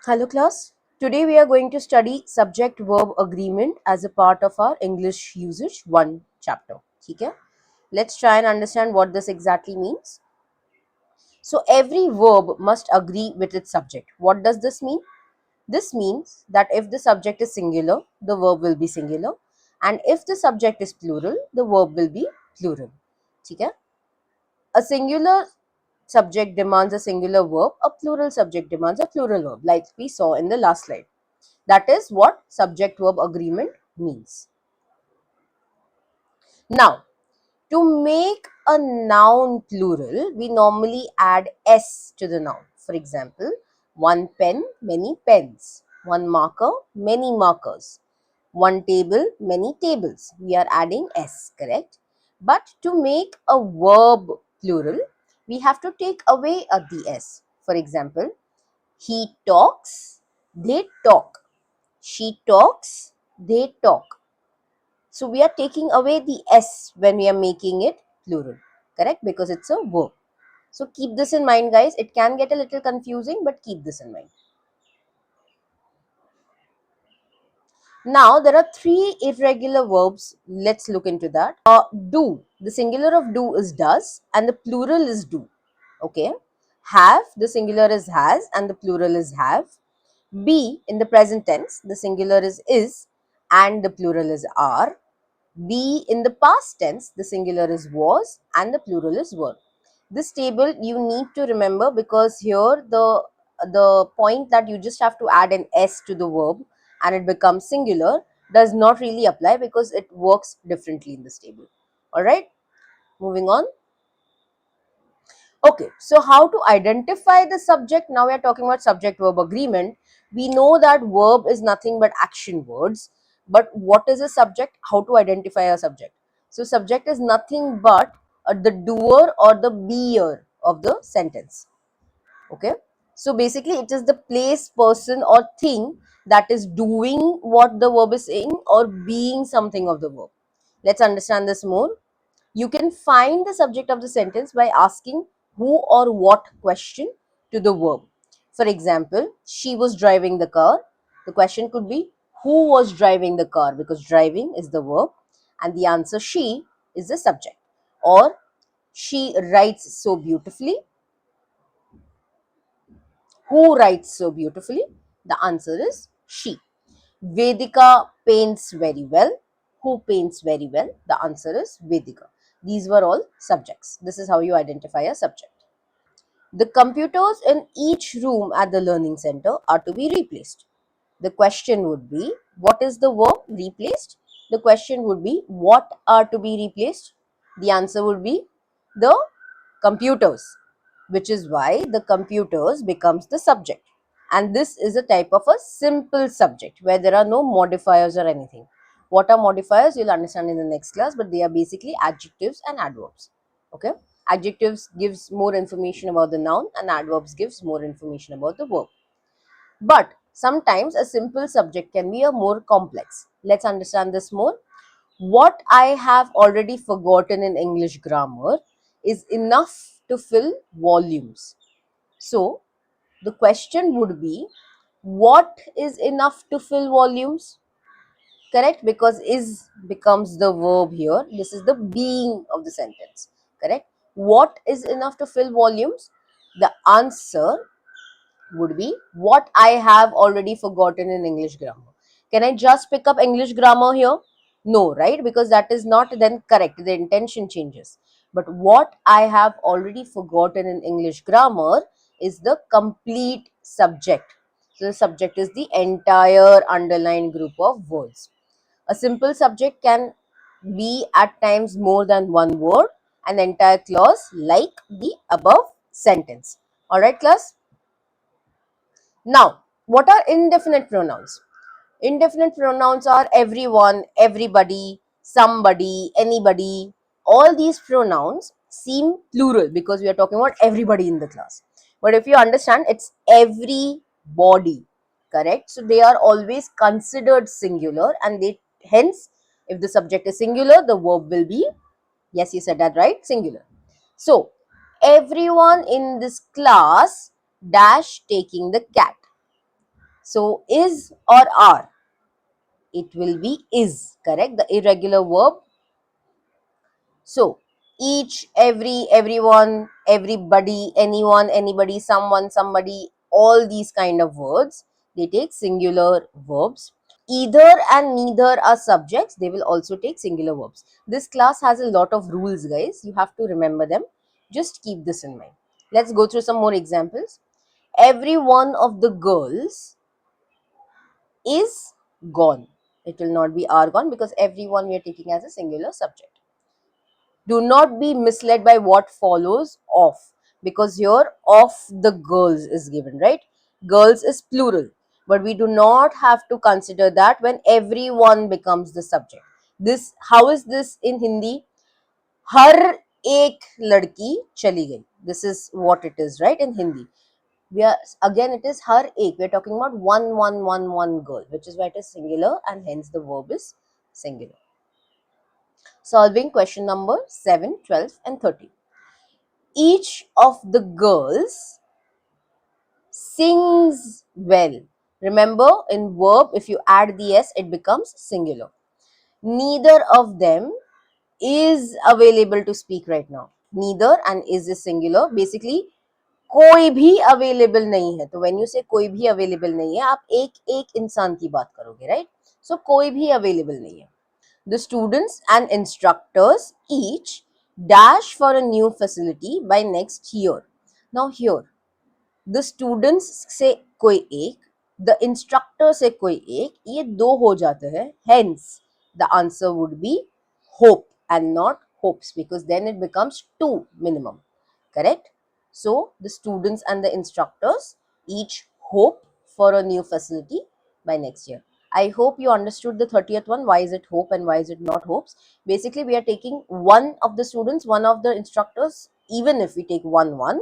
Hello class. Today we are going to study subject verb agreement as a part of our English usage 1 chapter. Okay? Let's try and understand what this exactly means. So every verb must agree with its subject. What does this mean? This means that if the subject is singular, the verb will be singular, and if the subject is plural, the verb will be plural. Okay? A singular subject demands a singular verb, a plural subject demands a plural verb, like we saw in the last slide. That is what subject verb agreement means. Now, to make a noun plural, we normally add s to the noun. For example, one pen, many pens. One marker, many markers. One table, many tables. We are adding s, correct? But to make a verb plural, we have to take away the s. For example, he talks, they talk. She talks, they talk. So we are taking away the S when we are making it plural, correct? Because it's a verb. So keep this in mind, guys. It can get a little confusing, but keep this in mind. Now there are three irregular verbs. Let's look into that. Do. The singular of do is does, and the plural is do. Okay. Have. The singular is has, and the plural is have. Be in the present tense. The singular is, and the plural is are. Be in the past tense, the singular is was and the plural is were. This table you need to remember because here the point that you just have to add an s to the verb and it becomes singular does not really apply because it works differently in this table. All right, moving on. Okay, so how to identify the subject? Now we are talking about subject verb agreement. We know that verb is nothing but action words. But what is a subject? How to identify a subject? So subject is nothing but the doer or the beer of the sentence. Okay. So basically it is the place, person or thing that is doing what the verb is saying or being something of the verb. Let's understand this more. You can find the subject of the sentence by asking who or what question to the verb. For example, she was driving the car. The question could be who was driving the car because driving is the verb and the answer she is the subject. Or she writes so beautifully. Who writes so beautifully? The answer is she. Vedika paints very well. Who paints very well? The answer is Vedika. These were all subjects. This is how you identify a subject. The computers in each room at the learning center are to be replaced. The question would be, what is the verb replaced? The question would be, what are to be replaced? The answer would be the computers, which is why the computers becomes the subject. And this is a type of a simple subject where there are no modifiers or anything. What are modifiers? You'll understand in the next class, but they are basically adjectives and adverbs. Okay. Adjectives gives more information about the noun and adverbs gives more information about the verb. But sometimes a simple subject can be a more complex. Let's understand this more. What I have already forgotten in English grammar is enough to fill volumes. So the question would be, what is enough to fill volumes? Correct, because is becomes the verb here. This is the being of the sentence. Correct. What is enough to fill volumes? The answer would be what I have already forgotten in English grammar. Can I just pick up English grammar here? No, right? Because that is not then correct. The intention changes. But what I have already forgotten in English grammar is the complete subject. So the subject is the entire underlined group of words. A simple subject can be at times more than one word, an entire clause like the above sentence. Alright, class? Now, what are indefinite pronouns? Indefinite pronouns are everyone, everybody, somebody, anybody. All these pronouns seem plural because we are talking about everybody in the class. But if you understand, it's everybody, correct? So they are always considered singular and they hence, if the subject is singular, the verb will be, yes, you said that right, singular. So, everyone in this class dash taking the cat. So is or are? It will be is, correct? The irregular verb. So each, every, everyone, everybody, anyone, anybody, someone, somebody, all these kind of words, they take singular verbs. Either and neither are subjects, they will also take singular verbs. This class has a lot of rules, guys. You have to remember them. Just keep this in mind. Let's go through some more examples. Every one of the girls is gone. It will not be are gone because everyone we are taking as a singular subject. Do not be misled by what follows of, because here of the girls is given, right? Girls is plural, but we do not have to consider that when everyone becomes the subject. This, how is this in Hindi? Har ek ladki chali gayi. This is what it is, right? In Hindi, we are, again it is har ek, we are talking about one girl, which is why it is singular, and hence the verb is singular. Solving question number 7, 12, and 13. Each of the girls sings well. Remember, in verb, if you add the s, it becomes singular. Neither of them is available to speak right now. Neither and is singular. Basically, कोई भी available नहीं है. तो when you say कोई भी available नहीं है, आप एक एक इंसान की बात करोगे, right? So कोई भी अवेलेबल नहीं है. The students and instructors each dash for a new facility by next year. Now here, the students से कोई एक, the instructor से कोई एक, ये दो हो जाते हैं. Hence, the answer would be hope and not hopes, because then it becomes two minimum. Correct? So, the students and the instructors each hope for a new facility by next year. I hope you understood the 30th one. Why is it hope and why is it not hopes? Basically, we are taking one of the students, one of the instructors. Even if we take one,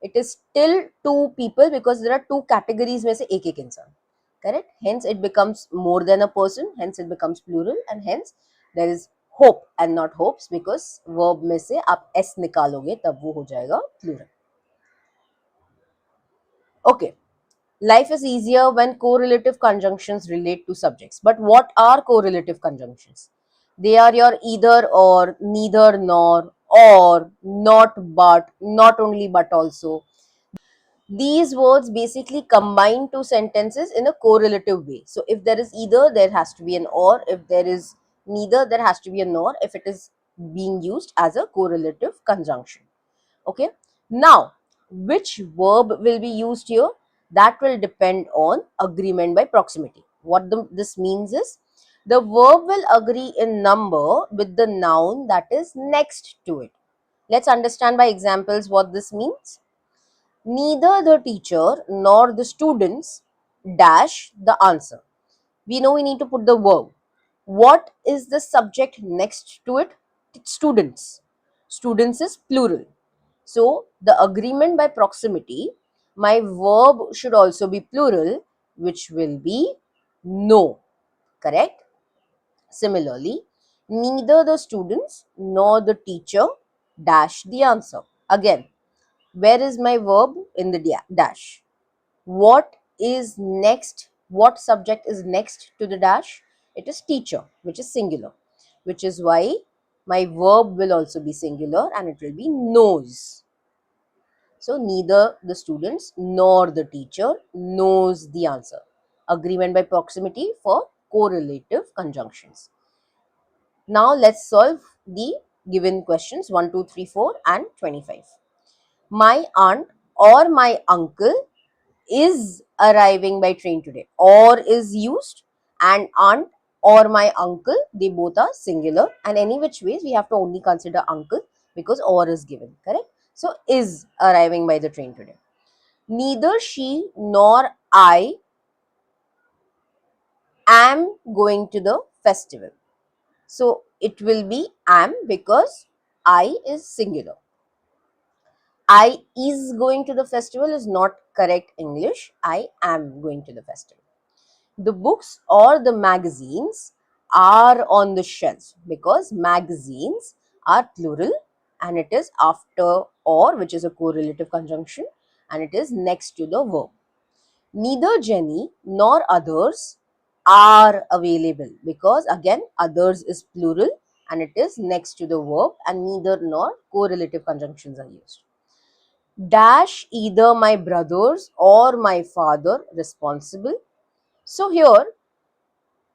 it is still two people, because there are two categories में से एक इंसान. Correct? Hence, it becomes more than a person. Hence, it becomes plural, and hence there is hope and not hopes, because verb में से आप s निकालोगे तब वो हो जाएगा plural. Okay. Life is easier when correlative conjunctions relate to subjects. But what are correlative conjunctions? They are your either or, neither nor, or, not but, not only but also. These words basically combine two sentences in a correlative way. So if there is either, there has to be an or. If there is neither, there has to be a nor, if it is being used as a correlative conjunction. Okay. Now, which verb will be used here? That will depend on agreement by proximity. What this means is, the verb will agree in number with the noun that is next to it. Let's understand by examples what this means. Neither the teacher nor the students dash the answer. We know we need to put the verb. What is the subject next to it? It's students. Students is plural. So the agreement by proximity, my verb should also be plural, which will be no. Correct? Similarly, neither the students nor the teacher dash the answer. Again, where is my verb in the dash? What is next? What subject is next to the dash? It is teacher, which is singular, which is why my verb will also be singular and it will be knows. So neither the students nor the teacher knows the answer. Agreement by proximity for correlative conjunctions. Now let's solve the given questions 1, 2, 3, 4 and 25. My aunt or my uncle is arriving by train today. Or is used, and aunt or my uncle, they both are singular, and any which ways we have to only consider uncle because or is given. Correct? So is arriving by the train today. Neither she nor I am going to the festival. So it will be am, because I is singular. I is going to the festival is not correct English. I am going to the festival. The books or the magazines are on the shelf, because magazines are plural and it is after or, which is a correlative conjunction, and it is next to the verb. Neither Jenny nor others are available, because again others is plural and it is next to the verb, and neither nor correlative conjunctions are used. Dash either my brothers or my father responsible. So here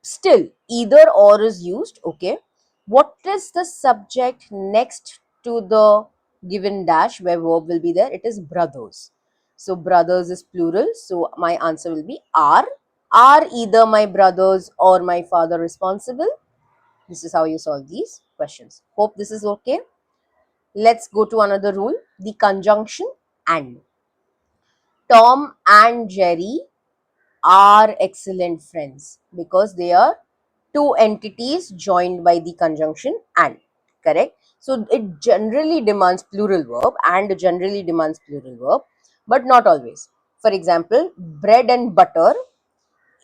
still either or is used. Okay, what is the subject next to the given dash where verb will be there? It is brothers. So brothers is plural, so my answer will be are. Are either my brothers or my father responsible? This is how you solve these questions. Hope this is okay. Let's go to another rule, the conjunction and. Tom and Jerry are excellent friends because they are two entities joined by the conjunction and. Correct? So it generally demands plural verb, and generally demands plural verb, but not always. For example, bread and butter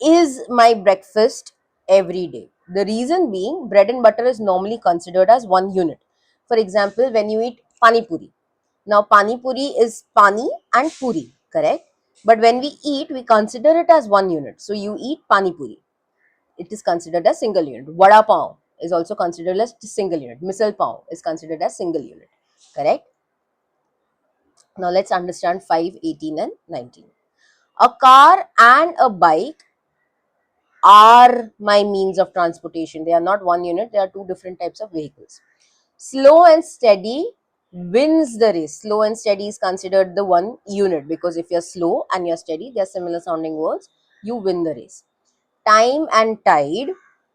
is my breakfast every day. The reason being, bread and butter is normally considered as one unit. For example, when you eat pani puri, now pani puri is pani and puri, correct? But when we eat, we consider it as one unit. So you eat pani puri, it is considered as single unit. Vada pav is also considered as single unit. Misal pav is considered as single unit, correct? Now let's understand 5, 18 and 19. A car and a bike are my means of transportation. They are not one unit, they are two different types of vehicles. Slow and steady wins the race. Slow and steady is considered the one unit, because if you're slow and you're steady, they're similar sounding words, you win the race. Time and tide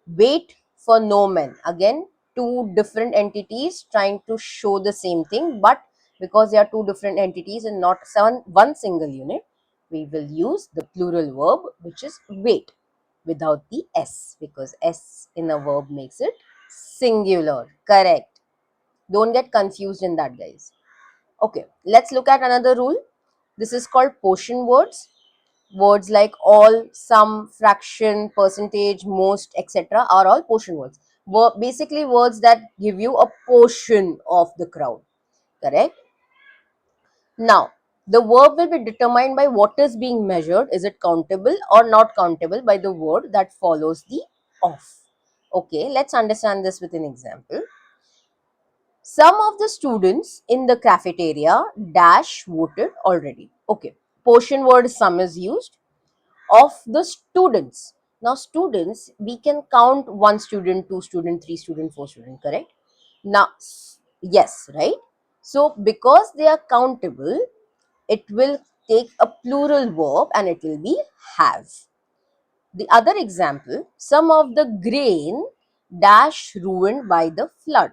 wait for no man. Again, two different entities trying to show the same thing, but because they are two different entities and not one single unit, we will use the plural verb, which is wait, without the s, because s in a verb makes it singular. Correct? Don't get confused in that, guys. Okay, let's look at another rule. This is called portion words. Words like all, some, fraction, percentage, most, etc. are all portion words. Basically words that give you a portion of the crowd. Correct? Now, the verb will be determined by what is being measured. Is it countable or not countable by the word that follows the of. Okay, let's understand this with an example. Some of the students in the cafeteria dash voted already. Okay, portion word sum is used. Of the students. Now, students, we can count one student, two student, three student, four student, correct? Now, yes, right? So, because they are countable, it will take a plural verb and it will be have. The other example, some of the grain dash ruined by the flood.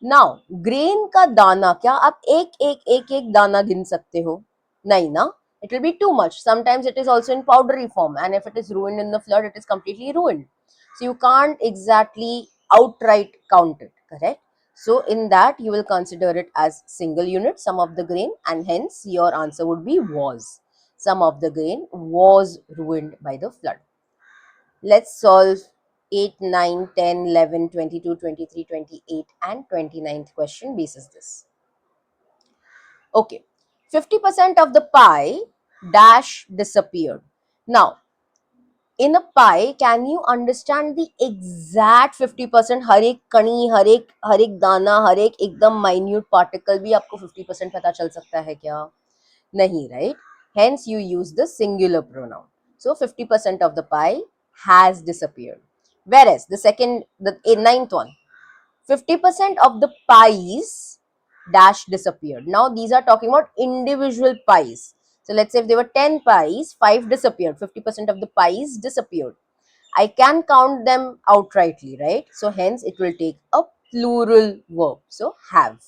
Now, grain का दाना, क्या आप एक दाना गिन सकते हो? नहीं ना, it will be too much. Sometimes it is also in powdery form, and if it is ruined in the flood, it is completely ruined. So you can't exactly outright count it, correct? So in that, you will consider it as single unit, some of the grain, and hence your answer would be was. Some of the grain was ruined by the flood. Let's solve 8, 9, 10, 11, 22, 23, 28 and 29th question basis this. Okay, 50% of the pie dash disappeared. Now, in a pie, can you understand the exact 50%? हर एक कणी, हर एक दाना, हर एक एकदम minute particle भी आपको 50% पता चल सकता है क्या? नहीं, right? Hence, you use the singular pronoun. So, 50% of the pie has disappeared. Whereas the ninth one, 50% of the pies dash disappeared. Now, these are talking about individual pies. So, let's say if there were 10 pies, 5 disappeared. 50% of the pies disappeared. I can count them outrightly, right? So, hence it will take a plural verb. So, have.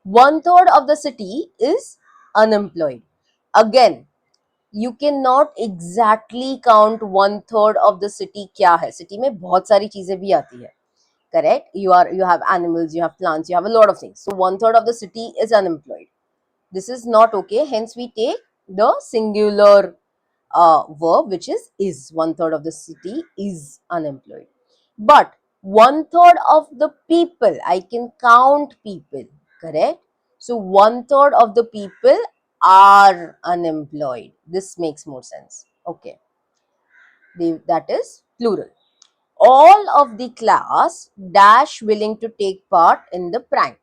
1/3 of the city is unemployed. Again, you cannot exactly count 1/3 of the city क्या है. City में बहुत सारी चीजें भी आती है. Correct? You have animals, you have plants, you have a lot of things. So 1/3 of the city is unemployed. This is not okay. Hence we take the singular verb, which is. 1/3 of the city is unemployed. But 1/3 of the people, I can count people. Correct? So 1/3 of the people are unemployed. This makes more sense. Okay, that is plural. All of the class dash willing to take part in the prank.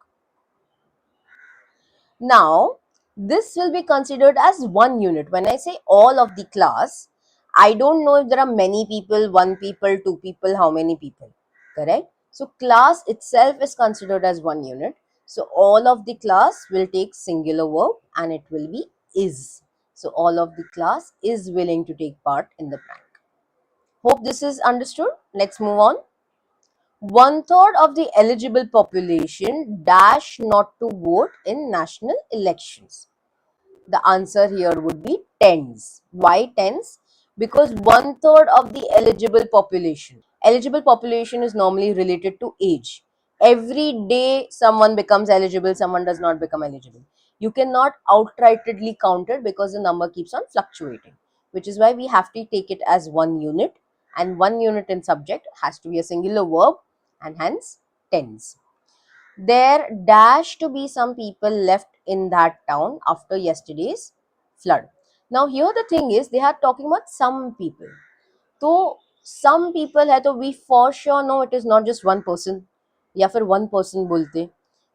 Now, this will be considered as one unit. When I say all of the class, I don't know if there are many people, one people, two people, how many people, correct? So, class itself is considered as one unit. So, all of the class will take singular verb and it will be is. So, all of the class is willing to take part in the prank. Hope this is understood. Let's move on. One third of the eligible population dash not to vote in national elections. The answer here would be tens. Why tens? Because one third of the eligible population. Eligible population is normally related to age. Every day someone becomes eligible, someone does not become eligible. You cannot outrightly count it because the number keeps on fluctuating, which is why we have to take it as one unit, and one unit in subject has to be a singular verb and hence tens. There dash to be some people left in that town after yesterday's flood. Now here the thing is they are talking about some people. So some people है तो we for sure know it is not just one person या फिर one person बोलते,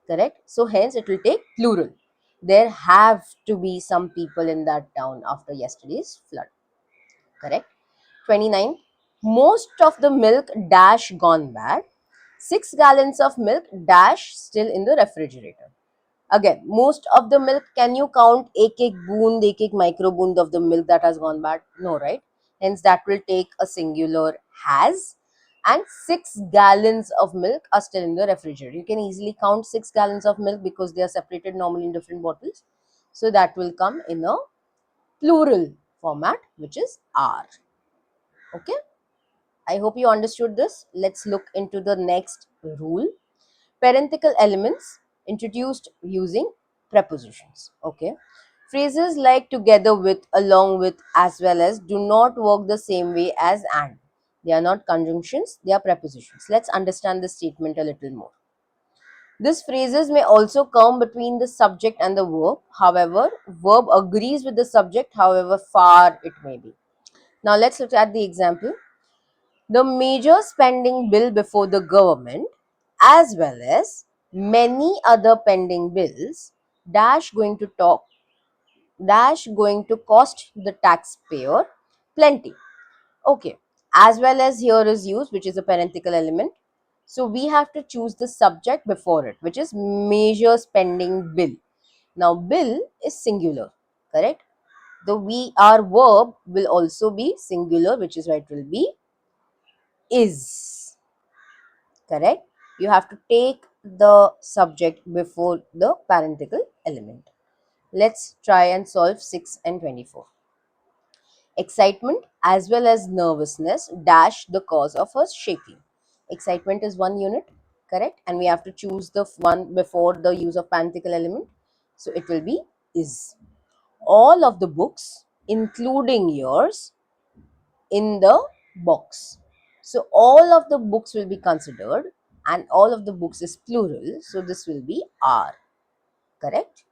correct? So hence it will take plural. There have to be some people in that town after yesterday's flood, correct? 29. Most of the milk dash gone bad. 6 gallons of milk dash still in the refrigerator. Again, most of the milk, can you count एक boond, एक micro boond of the milk that has gone bad? No, right? Hence that will take a singular has, and 6 gallons of milk are still in the refrigerator. You can easily count 6 gallons of milk because they are separated normally in different bottles. So that will come in a plural format, which is are. Okay. I hope you understood this. Let's look into the next rule. Parenthetical elements introduced using prepositions. Okay. Phrases like together with, along with, as well as do not work the same way as and. They are not conjunctions, they are prepositions. Let's understand this statement a little more. These phrases may also come between the subject and the verb. However, verb agrees with the subject, however far it may be. Now let's look at the example. The major spending bill before the government, as well as many other pending bills, dash going to talk dash going to cost the taxpayer plenty. Okay, as well as here is used, which is a parenthetical element. So we have to choose the subject before it, which is major spending bill. Now bill is singular, correct? The we our verb will also be singular, which is why it will be is. Correct? You have to take the subject before the parenthetical element. Let's try and solve 6 and 24. Excitement as well as nervousness dash the cause of her shaking. Excitement is one unit, correct? And we have to choose the one before the use of parenthetical element. So it will be is. All of the books, including yours, in the box. So all of the books will be considered and all of the books is plural. So this will be are. Correct?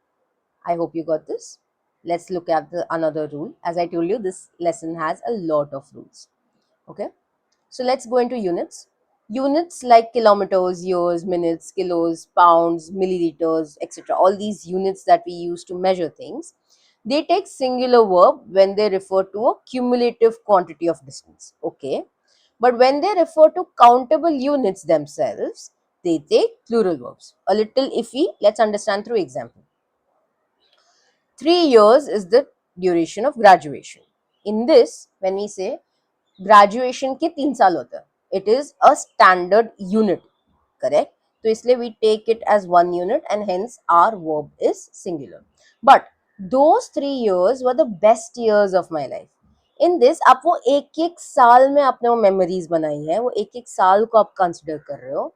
I hope you got this. Let's look at the another rule. As I told you, this lesson has a lot of rules. Okay. So let's go into units. Units like kilometers, years, minutes, kilos, pounds, milliliters, etc. All these units that we use to measure things, they take singular verb when they refer to a cumulative quantity of distance. Okay. But when they refer to countable units themselves, they take plural verbs. A little iffy. Let's understand through example. 3 years is the duration of graduation. In this, when we say graduation के 3 साल होता है, it is a standard unit, correct? तो इसलिए we take it as one unit and hence our verb is singular. But those 3 years were the best years of my life. In this, आप वो एक एक साल में आपने वो memories बनाई है, वो एक एक साल को आप consider कर रहे हो,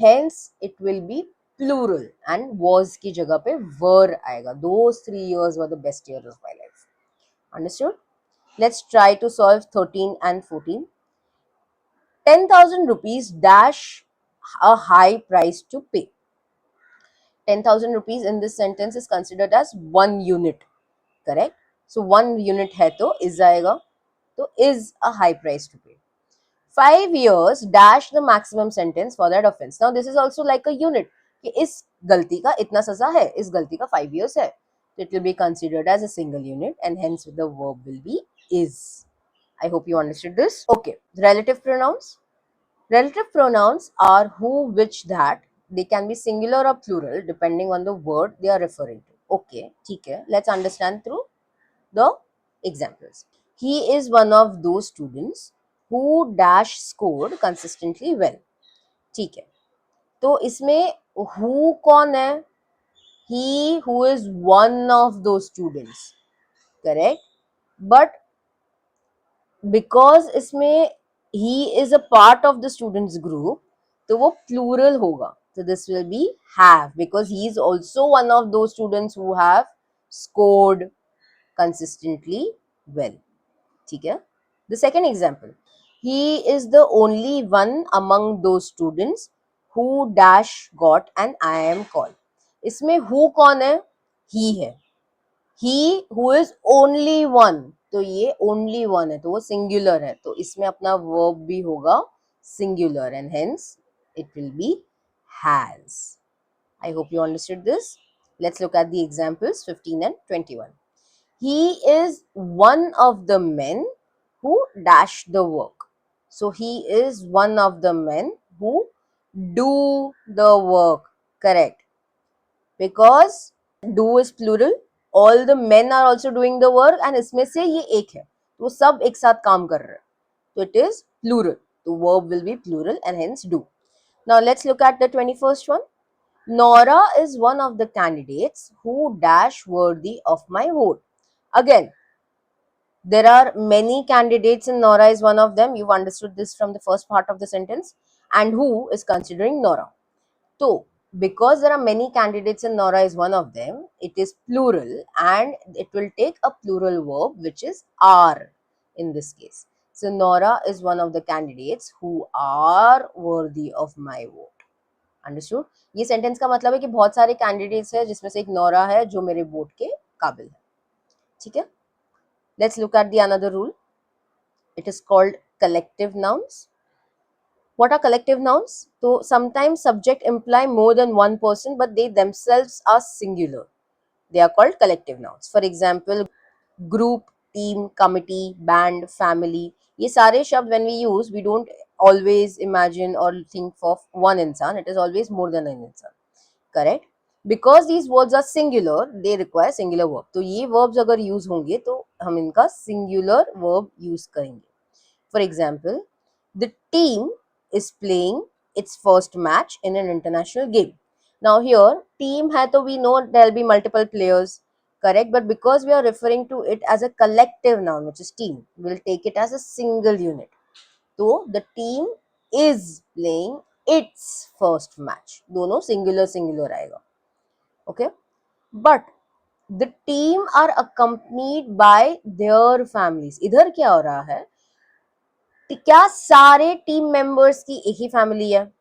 hence it will be plural and was की जगह पे were आएगा. Those 3 years were the best years of my life. Understood? Let's try to solve 13 and 14. 10,000 rupees dash a high price to pay. 10,000 rupees in this sentence is considered as one unit. Correct. So 1 unit है तो is आएगा, तो is a high price to pay. 5 years dash the maximum sentence for that offense. Now this is also like a unit कि इस गलती का इतना सजा है, इस गलती का 5 years है, so it will be considered as a single unit and hence the verb will be is. I hope you understood this. Okay, relative pronouns. Relative pronouns are who, which, that. They can be singular or plural depending on the word they are referring to. Okay, ठीक है, let's understand through the examples. He is one of those students who dash scored consistently well. ठीक है, तो इसमें who कौन है? He who is one of those students, correct. But because इसमें he is a part of the students group, तो वो plural होगा. So this will be have because he is also one of those students who have scored consistently well. ठीक है. The second example, he is the only one among those students who dash got an IIM call. इसमें who कौन है? he है. he who is only one, तो ये only one है तो वो singular है, तो इसमें अपना verb भी होगा singular and hence it will be has. I hope you understood this. Let's look at the examples 15 and 21. He is one of the men who dash the work. So he is one of the men who do the work. Correct. Because do is plural, all the men are also doing the work and इसमें से ये एक है, तो सब एक साथ काम कर रहे हैं, तो it is plural. The verb will be plural and hence do. Now let's look at the 21st one. Nora is one of the candidates who dash worthy of my vote. Again, there are many candidates and Nora is one of them. You've understood this from the first part of the sentence. And who is considering Nora. So, because there are many candidates and Nora is one of them, it is plural and it will take a plural verb which is are in this case. So, Nora is one of the candidates who are worthy of my vote. Understood. ये sentence का मतलब है कि बहुत सारे candidates हैं जिसमें से एक नोरा है जो मेरे वोट के काबिल है. ठीक है. Let's look at the another rule. It is called collective nouns. What are collective nouns? So sometimes subject imply more than one person but they themselves are singular. They are called collective nouns. For example, group, team, committee, band, family. ये सारे शब्द when we use, we don't always imagine or think of one insan. It is always more than an insan. Correct. Because these words are singular, they require singular verb. तो ये verbs अगर use होंगे तो हम इनका singular verb use करेंगे. For example, the team is playing its first match in an international game. Now here team है तो we know there will be multiple players, correct, but because we are referring to it as a collective noun which is team, we'll take it as a single unit. So the team is playing its first match. दोनों singular singular आएगा. Okay, but the team are accompanied by their families. इधर क्या हो रहा है? क्या सारे team members की एक ही फैमिली है?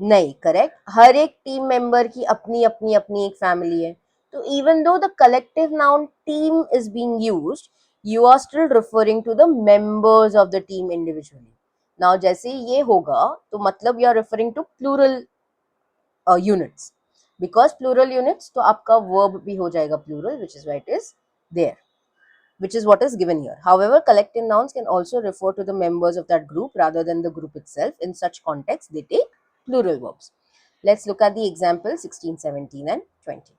नहीं, करेक्ट. हर एक टीम मेंबर की अपनी अपनी अपनी एक फैमिली है. तो even though the collective noun team is being used, you are still referring to the members of the team individually. Now जैसे ये होगा तो मतलब you are referring to plural units. Because plural units तो आपका verb भी हो जाएगा plural, which is why it is there, which is what is given here. However, collective nouns can also refer to the members of that group rather than the group itself. In such context, they take plural verbs. Let's look at the example 16, 17 and 20.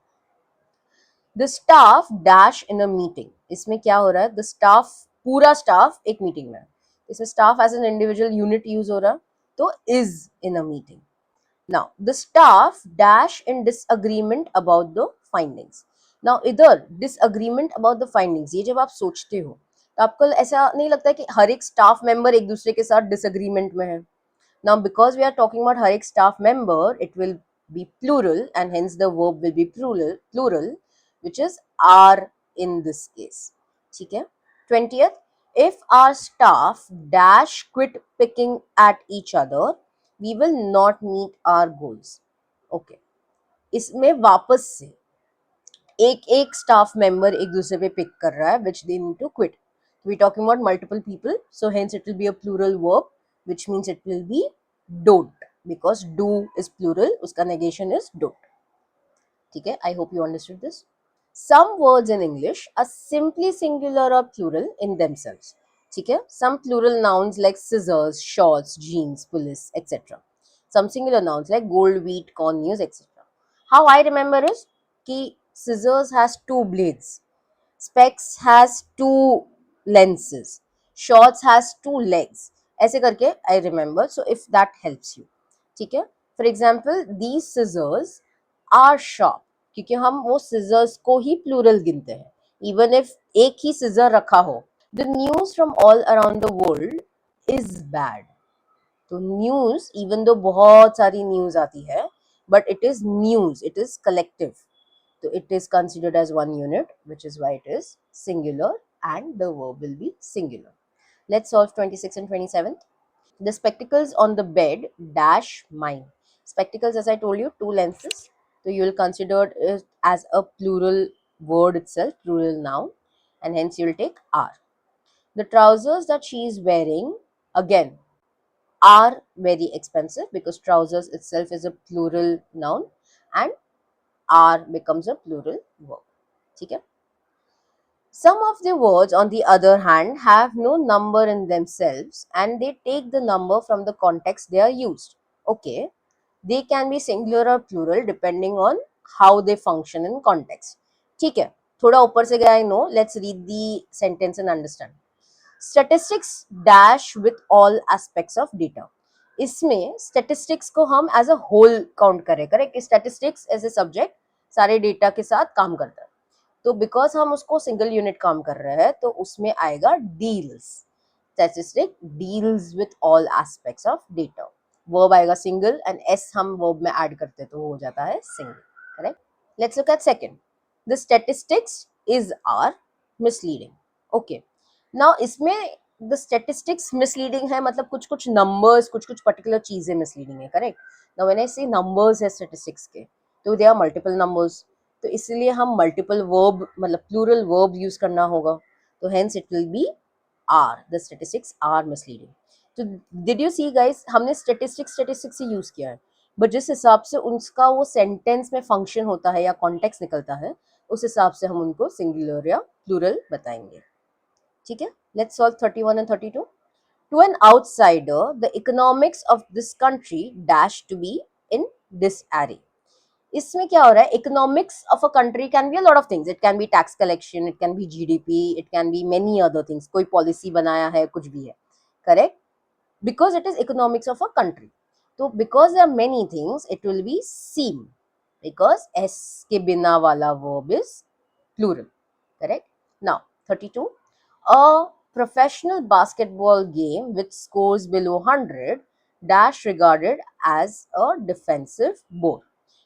The staff dash in a meeting. इसमें क्या हो रहा है? The staff, पूरा staff एक meeting में. इसमें staff as an individual unit use हो रहा है, तो is in a meeting. Now, the staff dash in disagreement about the findings. Now, इधर disagreement about the findings, ये जब आप सोचते हो तो आपको ऐसा नहीं लगता है कि हर एक स्टाफ मेंबर एक दूसरे के साथ डिसएग्रीमेंट में है? Now, because we are talking about हर एक staff member, it will be plural and hence the verb will be plural, which is are in this case. ठीक है. 20th, if our staff dash quit picking at each other, we will not meet our goals. Okay. इसमें वापस से एक एक staff member एक दूसरे पे पिक कर रहा है which they need to quit. We talking about multiple people, so hence it will be a plural verb, which means it will be don't, because do is plural, उसका negation is don't. ठीक है, I hope you understood this. Some words in English are simply singular or plural in themselves. ठीक है, some plural nouns like scissors, shorts, jeans, police, etc. Some singular nouns like gold, wheat, corn, news, etc. How I remember is कि scissors has two blades, specs has two lenses, shorts has two legs. ऐसे करके I remember. So if that helps you, ठीक है. For example, these scissors are sharp, क्योंकि हम वो scissors को ही plural गिनते हैं, even if एक ही scissor रखा हो. The news from all around the world is bad. तो न्यूज, इवन दो बहुत सारी न्यूज आती है, but it is news, it is collective. So it is considered as one unit, which is why it is singular and the verb will be singular. Let's solve 26 and 27th. The spectacles on the bed dash mine. Spectacles, as I told you, two lenses. So you will consider it as a plural word itself, plural noun, and hence you will take are. The trousers that she is wearing, again, are very expensive because trousers itself is a plural noun and are becomes a plural verb. Okay? Some of the words, on the other hand, have no number in themselves and they take the number from the context they are used. Okay, they can be singular or plural depending on how they function in context. ठीक है, थोड़ा ऊपर से गया, I know. Let's read the sentence and understand. Statistics dash with all aspects of data. इसमें statistics को हम as a whole count करें, correct. Statistics as a subject सारे डेटा के साथ काम करता है, तो बिकॉज हम उसको सिंगल यूनिट काम कर रहे हैं तो उसमें आएगा deals. Statistic deals with all aspects of data. Verb आएगा सिंगल एंड एस हम वर्ब में ऐड करते तो हो जाता है single. Correct. Let's look at second. The statistics is are misleading. Okay, now इसमें द स्टैटिस्टिक्स मिसलीडिंग है, मतलब कुछ कुछ नंबर्स, कुछ कुछ पर्टिकुलर चीजें मिसलीडिंग है. करेक्ट. नाउ व्हेन आई से नंबर्स है स्टैटिस्टिक्स के, तो दे आर मल्टीपल नंबर्स, तो इसलिए हम मल्टीपल वर्ब मतलब प्लूरल वर्ब यूज करना होगा. तो hence it will be are. The statistics are misleading. तो डिड यू सी गाइस, हमने स्टैटिस्टिक्स स्टैटिस्टिक्स ही यूज किया है, बट जिस हिसाब से उनका वो सेंटेंस में फंक्शन होता है या कॉन्टेक्स्ट निकलता है, उस हिसाब से हम उनको सिंगुलर या प्लूरल बताएंगे. ठीक है. Let's solve 31 and 32. To an outsider, the economics of this country dash to be in disarray. इसमें क्या हो रहा है, economics of a country can be a lot of things. It can be tax collection, it can be GDP, it can be many other things. कोई policy बनाया है, कुछ भी है. Correct. Because it is economics of a country, तो because there are many things it will be seem, because S के बिना वाला verb is plural. Correct. Now 32. A professional basketball game which scores below 100 dash regarded as a defensive bore.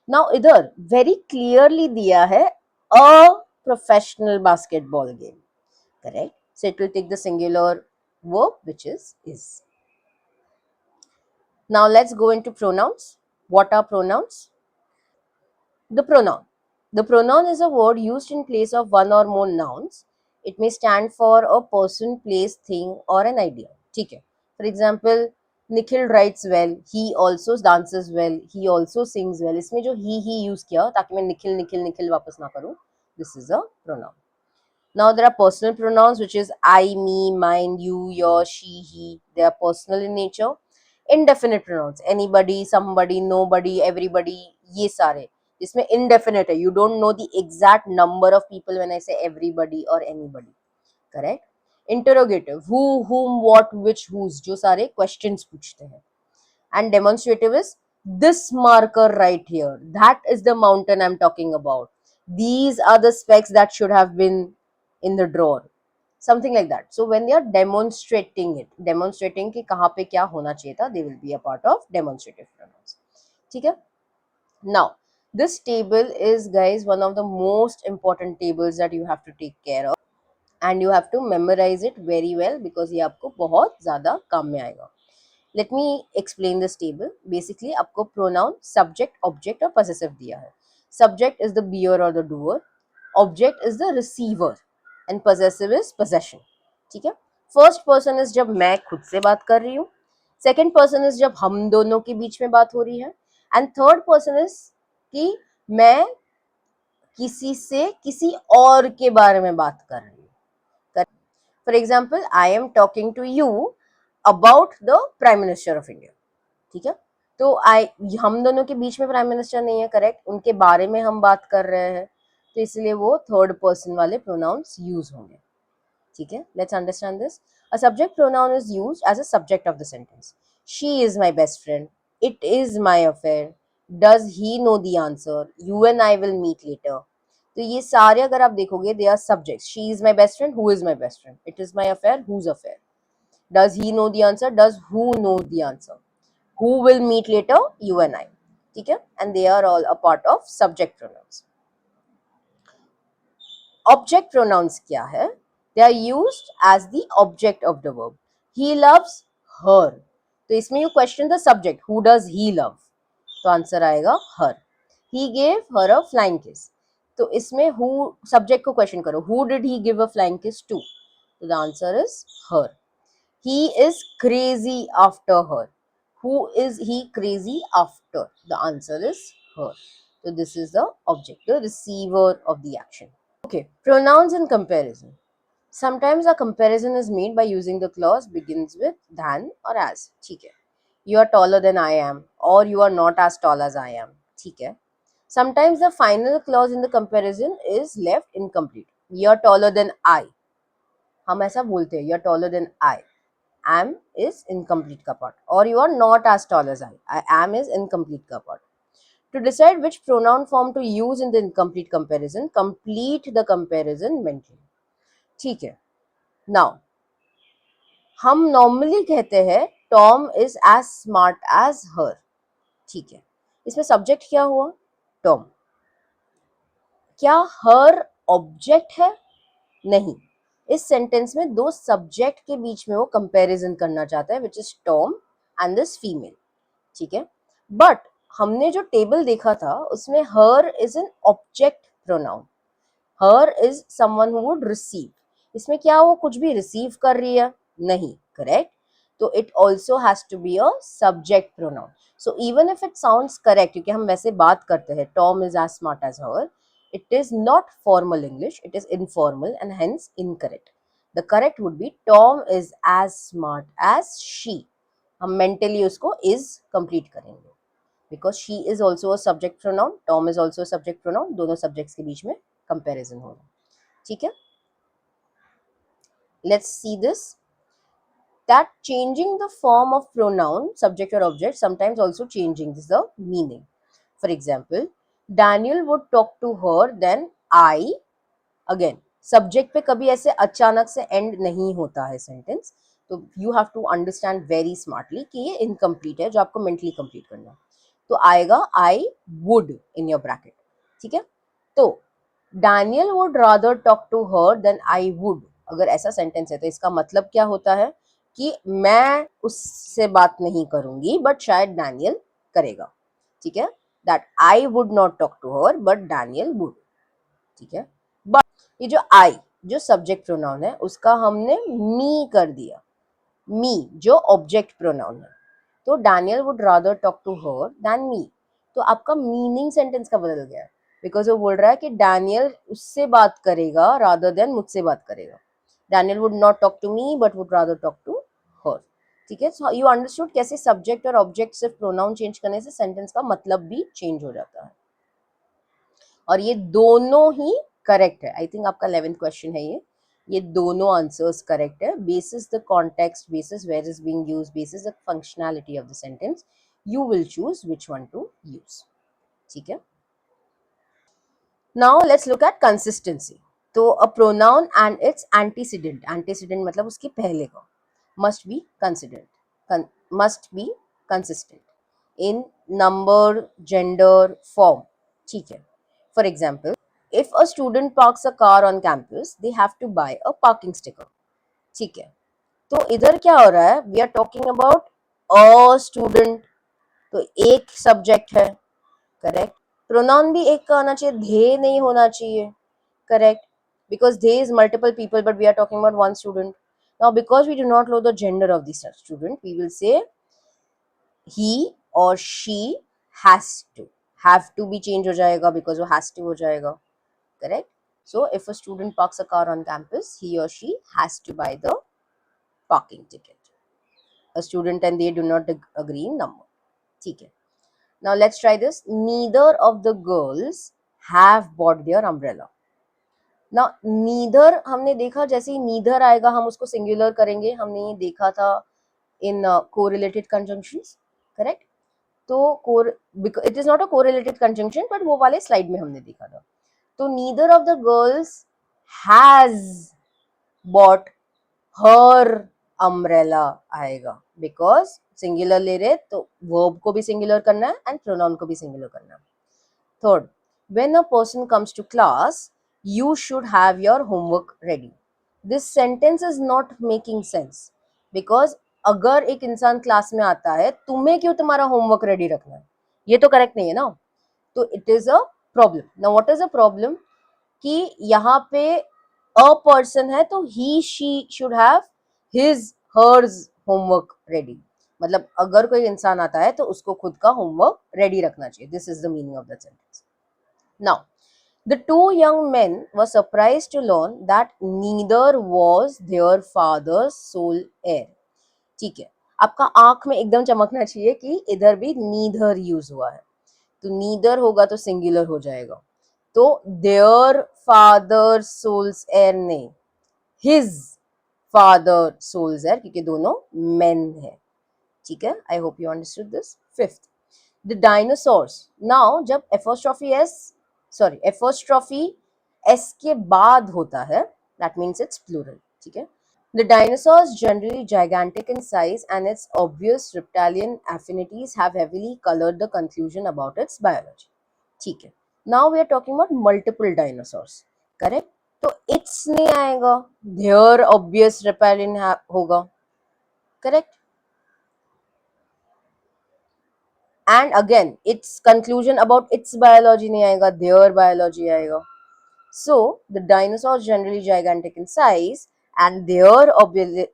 Now इधर very clearly दिया है a professional basketball game. Correct. So it will take the singular verb which is. Now let's go into pronouns. What are pronouns? The pronoun. The pronoun is a word used in place of one or more nouns. It may stand for a person, place, thing, or an idea. ठीक है. For example, Nikhil writes well. He also dances well. He also sings well. इसमें जो he use किया ताकि मैं निखिल निखिल निखिल वापस ना करूँ. This is a pronoun. Now there are personal pronouns which is I, me, mine, you, your, she, he. They are personal in nature. Indefinite pronouns anybody, somebody, nobody, everybody, ये सारे. इसमें indefinite है. You don't know the exact number of people when I say everybody or anybody. Correct. Interrogative who, whom, what, which, whose, जो सारे questions पूछते हैं. And demonstrative is this marker right here. That is the mountain I'm talking about. These are the specs that should have been in the drawer. Something like that. So when they are demonstrating it, demonstrating कि कहाँ पे क्या होना चाहिए था, they will be a part of demonstrative pronouns. ठीक है. Now this table is, guys, one of the most important tables that you have to take care of, and you have to memorize it very well because ये आपको बहुत ज़्यादा काम में आएगा. Let me explain this table. Basically आपको pronoun, subject, object और possessive दिया है. Subject is the beer or the doer. Object is the receiver and possessive is possession. ठीक है. फर्स्ट पर्सन इज जब मैं खुद से बात कर रही हूँ, सेकेंड पर्सन इज जब हम दोनों के बीच में बात हो रही है, एंड थर्ड पर्सन इज कि मैं किसी से किसी और के बारे में बात कर रही हूँ. For example, I am talking to you about the prime minister of India. ठीक है. तो हम दोनों के बीच में प्राइम मिनिस्टर नहीं है, करेक्ट, उनके बारे में हम बात कर रहे हैं, तो इसलिए वो थर्ड पर्सन वाले प्रोनाउंस यूज होंगे. ठीक है. Let's understand this. A subject pronoun is used as a subject of the sentence. She is my best friend, it is my affair, does he know the answer, you and I will meet later. तो ये सारे अगर आप देखोगे, they are subjects. She is my best friend, who is my best friend, it is my affair, whose affair, does he know the answer, does who know the answer, who will meet later, you and I. ठीक है. And they are all a part of subject pronouns. Object pronouns क्या है? They are used as the object of the verb. He loves her. तो इसमें you question the subject. Who does he love? तो answer आएगा her. He gave her a flying kiss. तो इसमें who subject को question करो. Who did he give a flying kiss to? तो the answer is her. He is crazy after her. Who is he crazy after? The answer is her. So this is the object, the receiver of the action. Okay, pronouns in comparison. Sometimes a comparison is made by using the clause begins with than or as. ठीक है. You are taller than I am, or you are not as tall as I am. ठीक है. Sometimes the final clause in the comparison is left incomplete. You are taller than I. हम ऐसा बोलते हैं, you are taller than I. Am is incomplete का part, or you are not as tall as I am is incomplete का part. To decide which pronoun form to use in the incomplete comparison, complete the comparison mentally. ठीक है. Now हम normally कहते हैं Tom is as smart as her. ठीक है. इसमें subject क्या हुआ? Tom. क्या her object है? नहीं. इस सेंटेंस में दो सब्जेक्ट के बीच में वो कंपैरिजन करना चाहता है, which is Tom and this female. ठीक है. बट हमने जो टेबल देखा था उसमें her is an object pronoun. Her is someone who would receive. इसमें क्या वो कुछ भी रिसीव कर रही है? नहीं. करेक्ट. तो it also has to be a subject pronoun. So even if it sounds correct, क्योंकि हम वैसे बात करते हैं Tom is as smart as her, it is not formal English, it is informal and hence incorrect. The correct would be Tom is as smart as she. हम mentally उसको is complete करेंगे because she is also a subject pronoun, Tom is also a subject pronoun, दोनों subjects के बीच में comparison होगा. ठीक है. Let's see this. That changing the form of pronoun, subject or object, sometimes also changing the meaning. For example, Daniel would talk to her, then I. Again subject पे कभी ऐसे अचानक से एंड नहीं होता है सेंटेंस, तो you have to understand very smartly कि ये इनकम्प्लीट है जो आपको मेंटली कंप्लीट करना है. तो आएगा I would in your bracket. ठीक है. तो Daniel would rather talk to her than I would. अगर ऐसा सेंटेंस है तो इसका मतलब क्या होता है कि मैं उससे बात नहीं करूंगी बट शायद डैनियल करेगा. ठीक है. That I would not talk to her but Daniel would. ठीक है. ये जो आई जो सब्जेक्ट प्रोनाउन है उसका हमने मी कर दिया. मी जो ऑब्जेक्ट प्रोनाउन है, तो Daniel would rather talk to her than me. तो आपका मीनिंग सेंटेंस का बदल गया है बिकॉज वो बोल रहा है कि डैनियल उससे बात करेगा रादर देन मुझसे बात करेगा. Daniel would not talk to me but would rather talk to her. ठीक है. सो यू अंडरस्टूड कैसे सब्जेक्ट और ऑब्जेक्ट सिर्फ प्रोनाउन चेंज करने से सेंटेंस का मतलब भी चेंज हो जाता है. और ये दोनों ही करेक्ट है. आई थिंक आपका 11th क्वेश्चन है ये दोनों आंसर्स करेक्ट है. Basis the context, basis where is being used, basis the functionality of the sentence, you will choose which one to use. ठीक है. Now let's look at consistency. तो a pronoun and its antecedent, antecedent मतलब उसके पहले का, must be consistent, must be consistent in number, gender, form. ठीक है. For example, if a student parks a car on campus, they have to buy a parking sticker. ठीक है. तो इधर क्या हो रहा है? We are talking about a student. तो एक सब्जेक्ट है. करेक्ट. प्रोनाउन भी एक का आना चाहिए, ध्येय नहीं होना चाहिए. correct, because there is multiple people but we are talking about one student. Now because we do not know the gender of the student, we will say he or she has to. Have to भी change हो जाएगा because वो has to हो जाएगा, correct. So if a student parks a car on campus, he or she has to buy the parking ticket. A student and they do not agree in number. ठीक है. Now let's try this. Neither of the girls have bought their umbrella. Now neither हमने देखा, जैसे ही neither आएगा हम उसको singular करेंगे, हमने ये देखा था in correlated conjunctions, correct. तो it is not a correlated conjunction but वो वाले slide में हमने देखा था. तो neither of the girls has bought her umbrella आएगा, because singular ले रहे तो verb को भी singular करना है and pronoun को भी singular करना है. Third, when a person comes to class, you should have your homework ready. This sentence is not making sense because अगर एक इंसान क्लास में आता है, तुम्हें क्यों तुम्हारा होमवर्क रेडी रखना है, ये तो करेक्ट नहीं है ना. तो it is a problem. Now what is a problem, कि यहाँ पे अ पर्सन है तो he she should have his hers homework ready. मतलब अगर कोई इंसान आता है तो उसको खुद का होमवर्क रेडी रखना चाहिए. This is the meaning of the sentence. Now the two young men were surprised to learn that neither was their father's sole heir. ठीक है, आपका आंख में एकदम चमकना चाहिए कि इधर भी neither यूज हुआ है. तो neither होगा तो सिंगुलर हो जाएगा. तो their father soul's heir नहीं, his father soul's heir, क्योंकि दोनों men है. ठीक है, I hope you understood this. Fifth, the dinosaurs. Now जब apostrophe s के बाद होता है, that means it's plural. ठीक है. The dinosaurs, generally gigantic in size and its obvious reptilian affinities, have heavily colored the conclusion about its biology. ठीक है. Now we are talking about multiple dinosaurs. Correct? तो its नहीं आएगा, their obvious reptilian होगा. Correct? And again its conclusion about its biology नहीं आएगा, their biology आएगा. So the dinosaurs, generally gigantic in size and their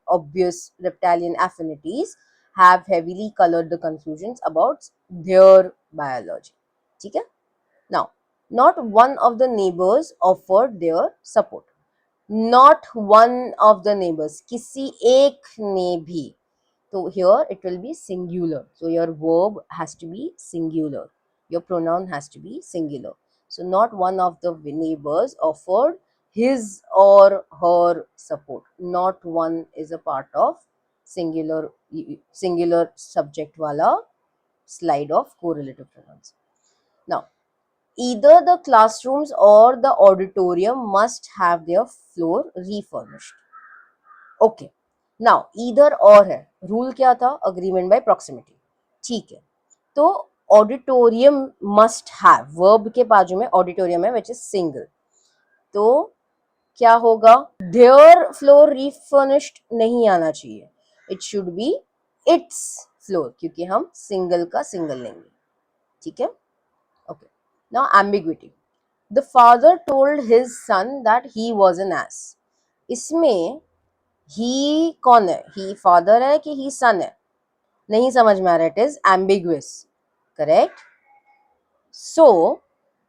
obvious reptilian affinities, have heavily colored the conclusions about their biology. ठीक है. Now not one of the neighbors offered their support. Not one of the neighbors, किसी एक ने भी. So here it will be singular. So your verb has to be singular. Your pronoun has to be singular. So not one of the neighbors offered his or her support. Not one is a part of singular subject wala slide of correlative pronouns. Now either the classrooms or the auditorium must have their floor refurnished. Okay. Now either और है, rule क्या था, agreement bye proximity. ठीक है. तो auditorium must have, verb के बाजू में ऑडिटोरियम है विच इज सिंगल. तो क्या होगा, देयर फ्लोर रिफर्निश्ड नहीं आना चाहिए, it should be it's floor, क्योंकि हम सिंगल का सिंगल लेंगे. ठीक है. Okay. Now ambiguity. The father told his son that he was an S. इसमें ही कौन है, ही फादर है कि ही सन है, नहीं समझ में आ रहा है. It is ambiguous. Correct. So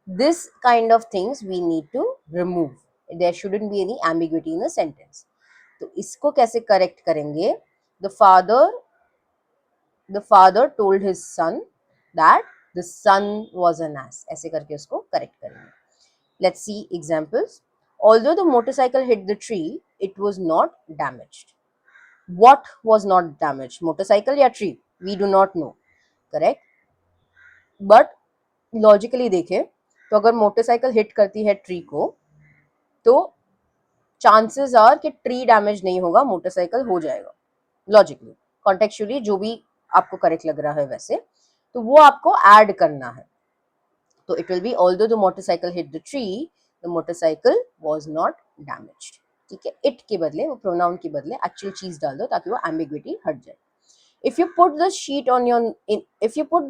this kind of things we need to remove. There shouldn't be any ambiguity in the sentence. तो इसको कैसे करेक्ट करेंगे, the father told his son that the son was an ass, ऐसे करके उसको correct करेंगे. Let's see examples. Although the motorcycle hit the tree, it was not damaged. What was not damaged? Motorcycle या tree? We do not know. Correct? But logically देखें तो अगर motorcycle hit करती है ट्री को तो चांसेस आर कि tree damage नहीं होगा, मोटरसाइकिल हो जाएगा. लॉजिकली, कॉन्टेक्चुअली जो भी आपको करेक्ट लग रहा है वैसे, तो वो आपको ऐड करना है. तो it will B although the motorcycle hit the tree, the motorcycle was not damaged. ठीक है. इट के बदले, वो प्रोनाउन के बदले एक्चुअल चीज डाल दो ताकि वो एम्बिग्विटी हट जाए. If you put the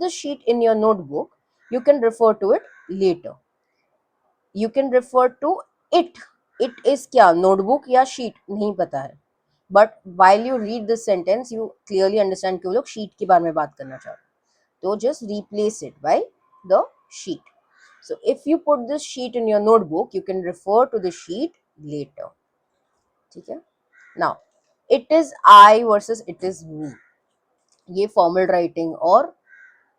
sheet in your notebook, you can refer to it later. You can refer to it is क्या, नोटबुक या शीट, नहीं पता है, but while you read this sentence you clearly understand कि वो लोग sheet के बारे में बात करना चाह रहे हैं, तो just replace it by the sheet. So if you put this sheet in your notebook, you can refer to the sheet later. ठीक है? Now, it is I versus it is me. ये formal writing और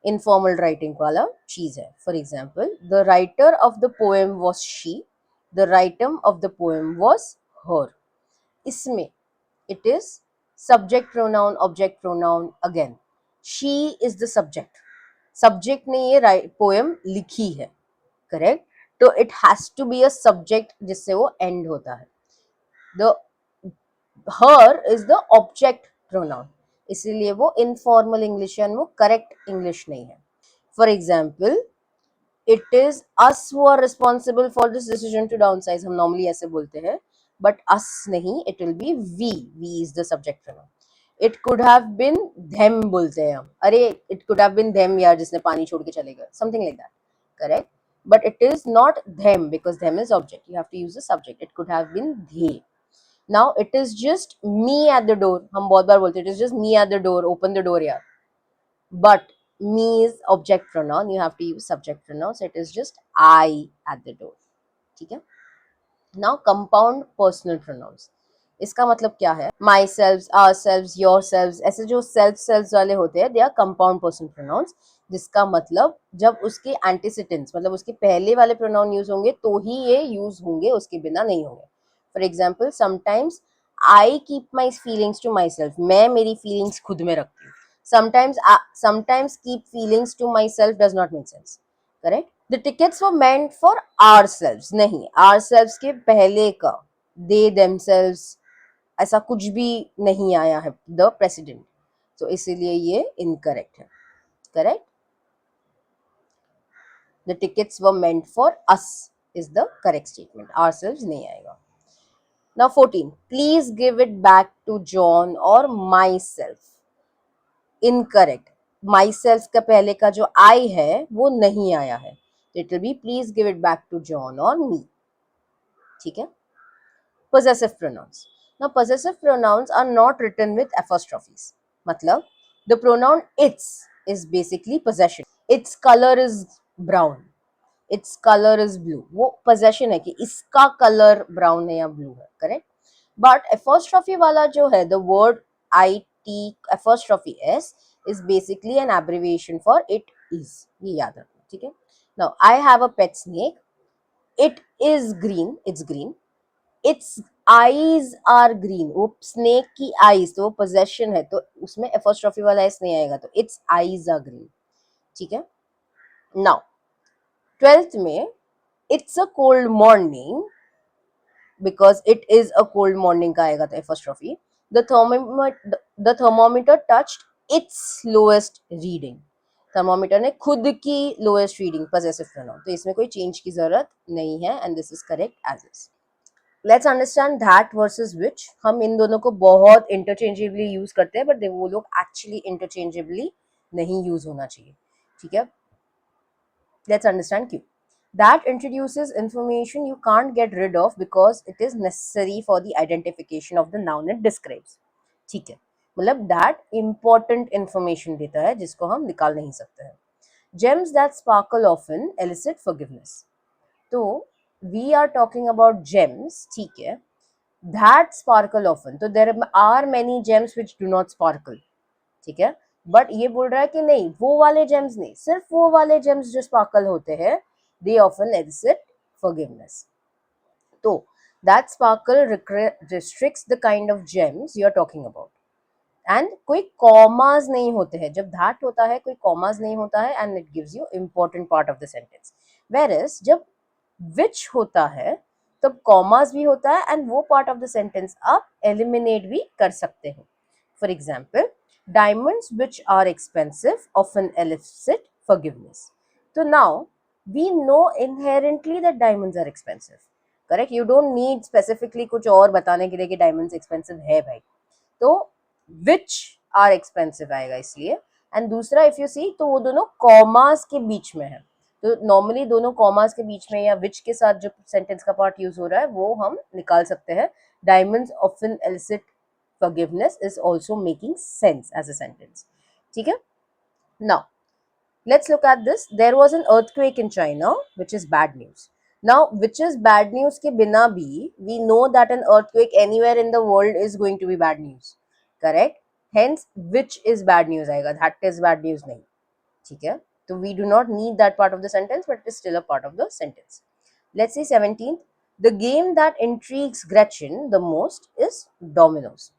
informal writing वाला चीज है. For example, the writer of the poem was she. The writer of the poem was her. इसमें it is subject pronoun, object pronoun again. She is the subject. Subject ने ये poem लिखी है, correct, तो it has to be a subject जिससे वो end होता है. The her is the object pronoun, इसीलिए वो इनफॉर्मल इंग्लिश है, वो करेक्ट इंग्लिश नहीं है. For example, it is us who are responsible for this decision to downsize, हम नॉर्मली ऐसे बोलते हैं, बट अस नहीं, it will be we is the subject pronoun. It could have been them बोलते हैं हम, अरे it could have been them यार जिसने पानी छोड़ के चले गए, something like that, correct, but it is not them because them is object, you have to use the subject. It could have been they. Now it is just me at the door, हम बहुत बार बोलते हैं it is just me at the door, open the door यार, but me is object pronoun, you have to use subject pronoun, so it is just I at the door. ठीक है? Now compound personal pronouns, इसका मतलब क्या है, my selves, ourselves, yourselves, ऐसे जो selves वाले होते हैं they are compound person pronouns, जिसका मतलब जब उसके एंटीसिडेंट्स मतलब उसके पहले वाले प्रोनाउन यूज होंगे तो ही ये यूज होंगे, उसके बिना नहीं होंगे. For example, sometimes I keep my feelings to myself, मैं मेरी फीलिंग्स खुद में रखती हूँ. Sometimes keep feelings to myself does not make sense, correct. The tickets were meant for ourselves, नहीं, आवर सेल्व्स के पहले का दे देमसेल्व्स ऐसा कुछ भी नहीं आया है द प्रेसिडेंट, तो इसीलिए ये इनकरेक्ट है, correct. The tickets were meant for us is the correct statement, ourselves नहीं आएगा. Now 14, please give it back to John और myself, incorrect. Myself का पहले का जो आई है वो नहीं आया है, it will be please give it back to John और मी. ठीक है? Possessive pronouns. Now, possessive pronouns are not written with apostrophes. मतलब, the pronoun its is basically possession. Its color is brown. Its color is blue. वो possession है कि इसका color brown है या blue है, correct? But apostrophe वाला जो है, the word it apostrophe s is basically an abbreviation for it is. ये याद रखना, ठीक है? Now, I have a pet snake. It is green. It's green. Its eyes are green, वो स्नेक की आईज, तो वो पोजेशन है तो उसमें एपोस्ट्रोफी वाला एस नहीं आएगा, तो इट्स आईज आर ग्रीन. ठीक है? नाउ 12th में it's a cold morning, because it is a cold morning का आएगा तो apostrophe. The thermometer touched it's lowest reading, thermometer ने खुद की लोएस्ट रीडिंग, पॉसेसिव प्रोनाउन, तो इसमें कोई चेंज की जरूरत नहीं है and this is correct as is. Let's understand that versus which. हम इन दोनों को बहुत इंटरचेंजेबली यूज करते हैं, बट वो लोग एक्चुअली इंटरचेंजेबली नहीं यूज होना चाहिए. ठीक है? लेट्स अंडरस्टैंड क्यों. That introduces information you can't get rid of because it is necessary for the identification of the noun it describes. ठीक है? मतलब that important information देता है जिसको हम निकाल नहीं सकते हैं. Gems that sparkle often elicit forgiveness. तो we are talking about gems, ठीक है, that sparkle often, तो there are many gems which do not sparkle. ठीक है? बट ये बोल रहा है कि नहीं, वो वाले जेम्स नहीं, सिर्फ वो वाले जेम्स जो स्पार्कल होते हैं they often elicit forgiveness. तो that sparkle restricts the kind of gems you are talking about. And कोई कॉमास नहीं होते हैं, जब that होता है कोई कॉमास नहीं होता है and it gives you important part of the sentence. Whereas जब which होता है तब कॉमास भी होता है एंड वो पार्ट ऑफ द सेंटेंस आप एलिमिनेट भी कर सकते हो. For example, diamonds which are expensive often elicit forgiveness. So now we know inherently that diamonds are expensive. Correct? You don't need specifically कुछ और बताने के लिए कि diamonds expensive है भाई. तो which are expensive आएगा इसलिए. एंड दूसरा if you see तो वो दोनों कॉमास के बीच में है. तो नॉर्मली दोनों कॉमास के बीच में या विच के साथ जो सेंटेंस का पार्ट यूज हो रहा है वो हम निकाल सकते हैं. Diamonds often elicit forgiveness is also making sense as a sentence. ठीक है. Now let's look at this. There was an earthquake in China, which is bad news. Now, which is bad news के बिना भी we know that an earthquake anywhere in the world is going to be bad news. Correct? Hence, which is bad news आएगा. That is bad news नहीं. ठीक है. So we do not need that part of the sentence, but it is still a part of the sentence. Let's see 17th. The game that intrigues Gretchen the most is dominoes.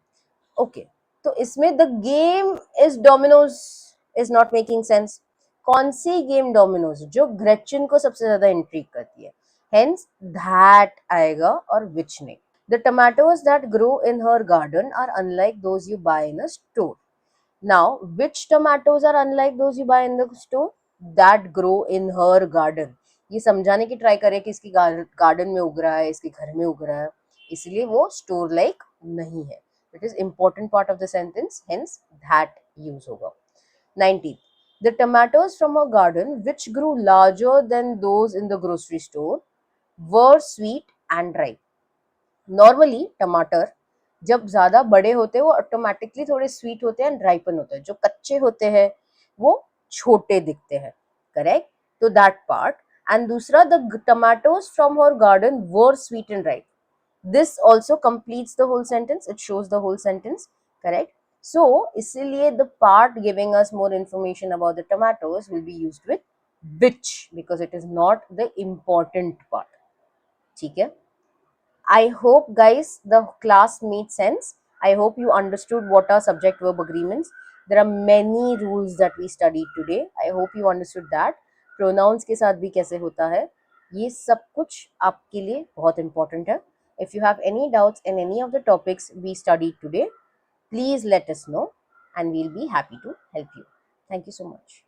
Okay. तो इसमें the game is dominoes is not making sense. कौन सी game Domino's जो Gretchen को सबसे ज्यादा intrigue करती है. Hence that आएगा और विच नहीं. The tomatoes that grow in her garden are unlike those you buy in a store. Now, which tomatoes are unlike those you buy in the store? That grow in her garden. ये समझाने की try करें कि इसकी garden में उग रहा है, इसके घर में उग रहा है, इसलिए वो स्टोर लाइक नहीं है. It is important part of the sentence, hence that use होगा. 19. The tomatoes from her garden, which grew larger than those in the grocery store, were sweet and ripe. Normally टमाटर जब ज्यादा बड़े होते हैं वो ऑटोमेटिकली थोड़े स्वीट होते हैं एंड राइपन होते हैं. जो कच्चे होते हैं वो छोटे दिखते हैं. करेक्ट. तो दैट पार्ट. एंड दूसरा, the tomatoes from her garden were sweet and ripe. This also completes the whole sentence. It shows the whole sentence. Correct. So इसीलिए the part giving us more information about the tomatoes will be used with which because it is not the important part. ठीक है. I hope guys the class made sense. I hope you understood what are subject verb agreements. There are many rules that we studied today. I hope you understood that. Pronouns के साथ भी कैसे होता है, ये सब कुछ आपके लिए बहुत important है. If you have any doubts in any of the topics we studied today, please let us know and we'll be happy to help you. Thank you so much.